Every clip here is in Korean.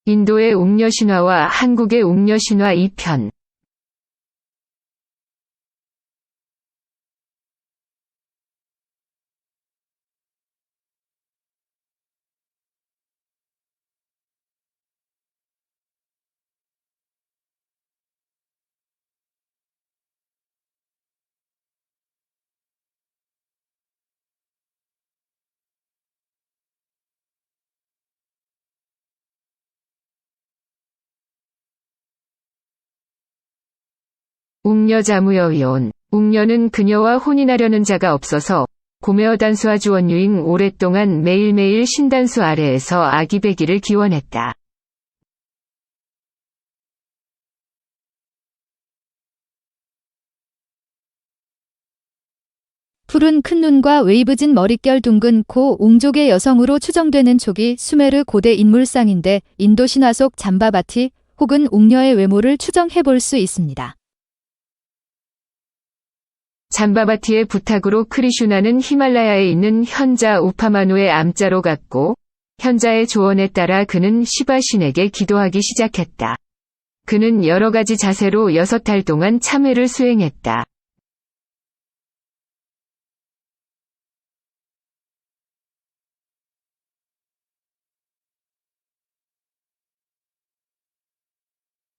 인도의 웅녀신화와 한국의 웅녀신화 2편. 웅녀자무여위온. 웅녀는 그녀와 혼인하려는 자가 없어서 고메어단수아주 원유잉 오랫동안 매일매일 신단수 아래에서 아기배기를 기원했다. 푸른 큰 눈과 웨이브진 머릿결 둥근 코 웅족의 여성으로 추정되는 촉이 수메르 고대 인물상인데 인도 신화 속 잠바바티 혹은 웅녀의 외모를 추정해 볼 수 있습니다. 잠바바티의 부탁으로 크리슈나는 히말라야에 있는 현자 우파마누의 암자로 갔고 현자의 조언에 따라 그는 시바 신에게 기도하기 시작했다. 그는 여러 가지 자세로 6달 동안 참회를 수행했다.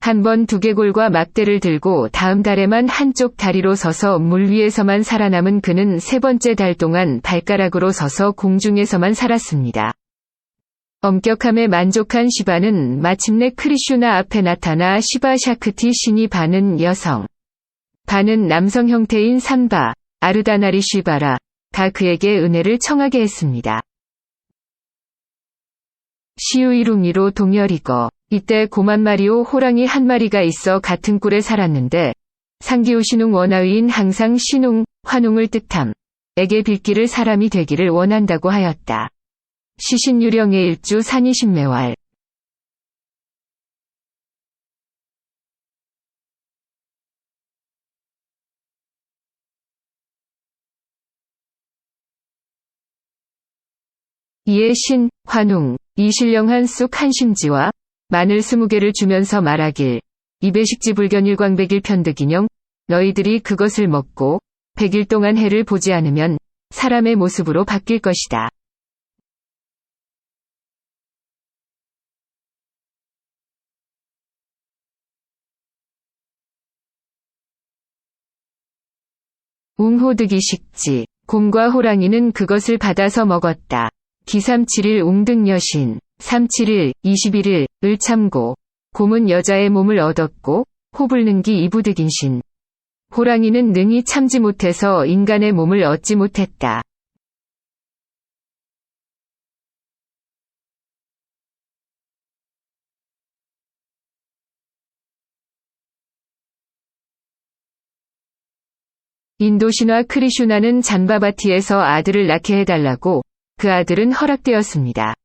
한 번 두개골과 막대를 들고 다음 달에만 한쪽 다리로 서서 물 위에서만 살아남은 그는 3번째 달 동안 발가락으로 서서 공중에서만 살았습니다. 엄격함에 만족한 시바는 마침내 크리슈나 앞에 나타나 시바 샤크티 신이 반은 여성, 반은 남성 형태인 산바, 아르다나리 시바라, 가 그에게 은혜를 청하게 했습니다. 시우이룽이로 동열이거. 이때 고만마리오 호랑이 한 마리가 있어 같은 꿀에 살았는데 상기우신웅 원하위인 항상 신웅, 환웅을 뜻함. 에게 빌기를 사람이 되기를 원한다고 하였다. 시신유령의 일주 산이신매왈. 이에 신, 환웅, 이 신령한 쑥 한심지와 마늘 20개를 주면서 말하길, 이배식지 불견일광백일 편득인형, 너희들이 그것을 먹고 100일 동안 해를 보지 않으면 사람의 모습으로 바뀔 것이다. 웅호득이 식지. 곰과 호랑이는 그것을 받아서 먹었다. 기3 7일 웅득 여신, 3 7일, 21일, 을 참고, 곰은 여자의 몸을 얻었고, 호불능기 이부득인신. 호랑이는 능히 참지 못해서 인간의 몸을 얻지 못했다. 인도신화 크리슈나는 잔바바티에서 아들을 낳게 해달라고, 그 아들은 허락되었습니다.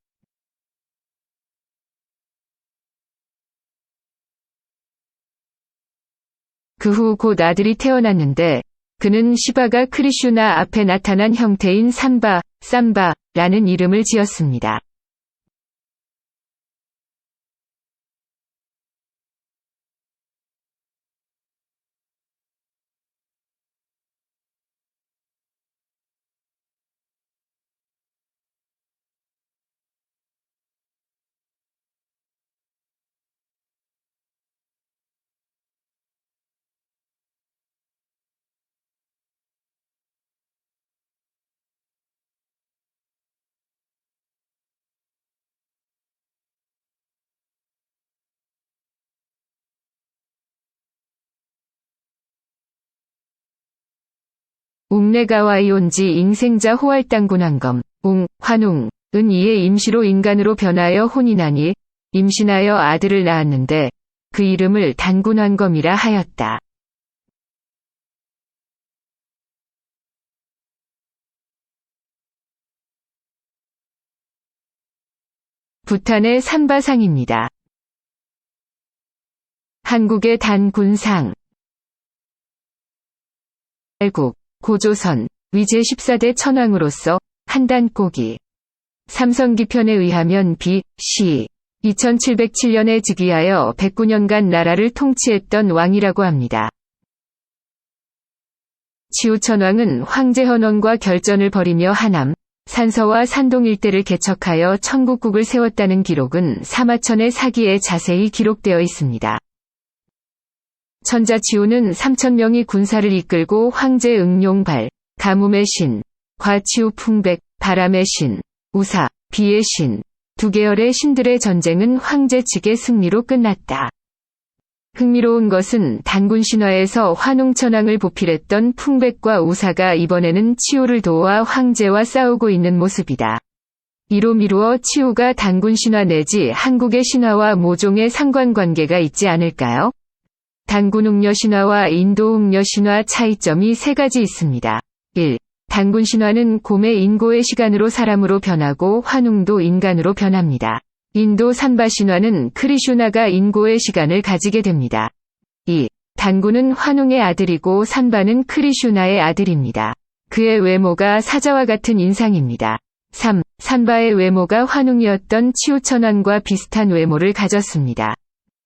그 후 곧 아들이 태어났는데 그는 시바가 크리슈나 앞에 나타난 형태인 산바, 쌈바라는 이름을 지었습니다. 웅네가와이온지 잉생자 호알땅군한검, 웅, 환웅, 은 이에 임시로 인간으로 변하여 혼인하니 임신하여 아들을 낳았는데 그 이름을 단군한검이라 하였다. 부탄의 산바상입니다. 한국의 단군상. 알국, 고조선, 위제 14대 천왕으로서 한단꼬기. 삼성기편에 의하면 비, 시, 2707년에 즉위하여 109년간 나라를 통치했던 왕이라고 합니다. 치우천왕은 황제 헌원과 결전을 벌이며 하남, 산서와 산동 일대를 개척하여 청국국을 세웠다는 기록은 사마천의 사기에 자세히 기록되어 있습니다. 천자 치우는 3,000명이 군사를 이끌고 황제 응용발, 가뭄의 신, 과치우 풍백, 바람의 신, 우사, 비의 신, 두 계열의 신들의 전쟁은 황제 측의 승리로 끝났다. 흥미로운 것은 단군 신화에서 환웅천왕을 보필했던 풍백과 우사가 이번에는 치우를 도와 황제와 싸우고 있는 모습이다. 이로 미루어 치우가 단군 신화 내지 한국의 신화와 모종의 상관관계가 있지 않을까요? 단군 웅녀 신화와 인도 웅녀 신화 차이점이 세 가지 있습니다. 1. 단군 신화는 곰의 인고의 시간으로 사람으로 변하고 환웅도 인간으로 변합니다. 인도 산바 신화는 크리슈나가 인고의 시간을 가지게 됩니다. 2. 단군은 환웅의 아들이고 산바는 크리슈나의 아들입니다. 그의 외모가 사자와 같은 인상입니다. 3. 산바의 외모가 환웅이었던 치우천왕과 비슷한 외모를 가졌습니다.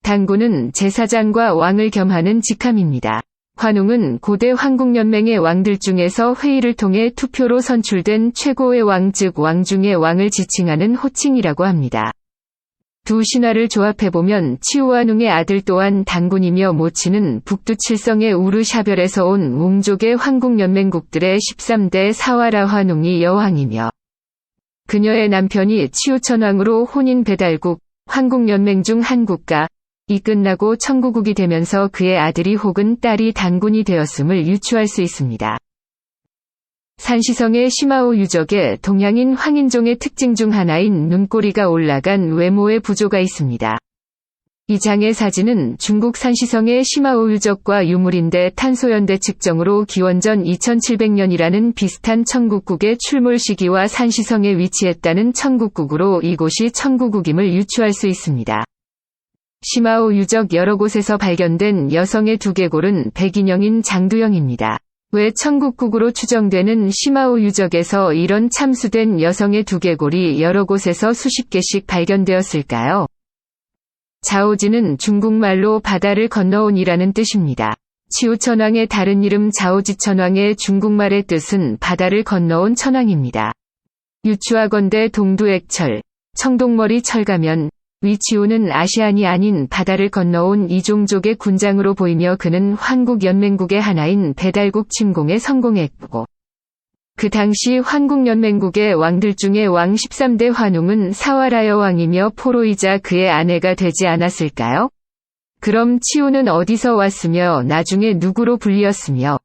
단군은 제사장과 왕을 겸하는 직함입니다. 환웅은 고대 황국연맹의 왕들 중에서 회의를 통해 투표로 선출된 최고의 왕 즉 왕 중의 왕을 지칭하는 호칭이라고 합니다. 두 신화를 조합해보면 치우환웅의 아들 또한 단군이며 모친은 북두 칠성의 우르샤별에서 온 웅족의 황국연맹국들의 13대 사와라 환웅이 여왕이며 그녀의 남편이 치우천왕으로 혼인 배달국, 황국연맹 중 한 국가, 이 끝나고 청구국이 되면서 그의 아들이 혹은 딸이 단군이 되었음을 유추할 수 있습니다. 산시성의 시마오 유적에 동양인 황인종의 특징 중 하나인 눈꼬리가 올라간 외모의 부조가 있습니다. 이 장의 사진은 중국 산시성의 시마오 유적과 유물인데 탄소연대 측정으로 기원전 2700년이라는 비슷한 청국국의 출몰 시기와 산시성에 위치했다는 청국국으로 이곳이 청구국임을 유추할 수 있습니다. 시마오 유적 여러 곳에서 발견된 여성의 두개골은 백인형인 장두형입니다. 왜 청국국으로 추정되는 시마오 유적에서 이런 참수된 여성의 두개골이 여러 곳에서 수십 개씩 발견되었을까요? 자오지는 중국말로 바다를 건너온이라는 뜻입니다. 치우천왕의 다른 이름 자오지천왕의 중국말의 뜻은 바다를 건너온 천왕입니다. 유추하건대 동두액철, 청동머리 철가면, 위치우는 아시안이 아닌 바다를 건너온 이종족의 군장으로 보이며 그는 환국연맹국의 하나인 배달국 침공에 성공했고 그 당시 환국연맹국의 왕들 중에 왕 13대 환웅은 사와라여 왕이며 포로이자 그의 아내가 되지 않았을까요? 그럼 치우는 어디서 왔으며 나중에 누구로 불리었으며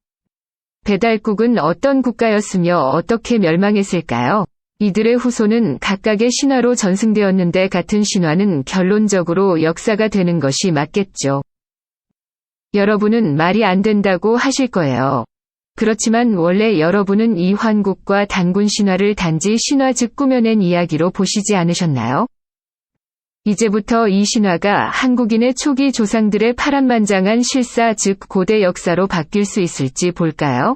배달국은 어떤 국가였으며 어떻게 멸망했을까요? 이들의 후손은 각각의 신화로 전승되었는데 같은 신화는 결론적으로 역사가 되는 것이 맞겠죠. 여러분은 말이 안 된다고 하실 거예요. 그렇지만 원래 여러분은 이 환국과 단군 신화를 단지 신화 즉 꾸며낸 이야기로 보시지 않으셨나요? 이제부터 이 신화가 한국인의 초기 조상들의 파란만장한 실사 즉 고대 역사로 바뀔 수 있을지 볼까요?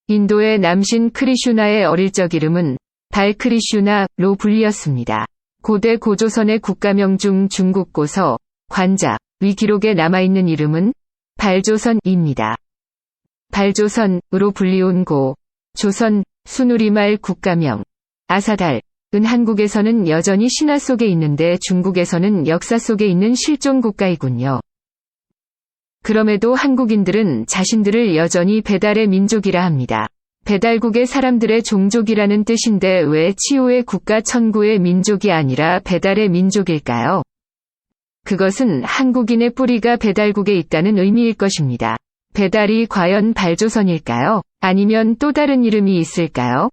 인도의 남신 크리슈나의 어릴 적 이름은 발크리슈나로 불리었습니다. 고대 고조선의 국가명 중 중국고서, 관자, 위 기록에 남아있는 이름은 발조선입니다. 발조선으로 불리운 고, 조선, 순우리말 국가명, 아사달은 한국에서는 여전히 신화 속에 있는데 중국에서는 역사 속에 있는 실존 국가이군요. 그럼에도 한국인들은 자신들을 여전히 배달의 민족이라 합니다. 배달국의 사람들의 종족이라는 뜻인데 왜 치유의 국가 천구의 민족이 아니라 배달의 민족일까요? 그것은 한국인의 뿌리가 배달국에 있다는 의미일 것입니다. 배달이 과연 발조선일까요? 아니면 또 다른 이름이 있을까요?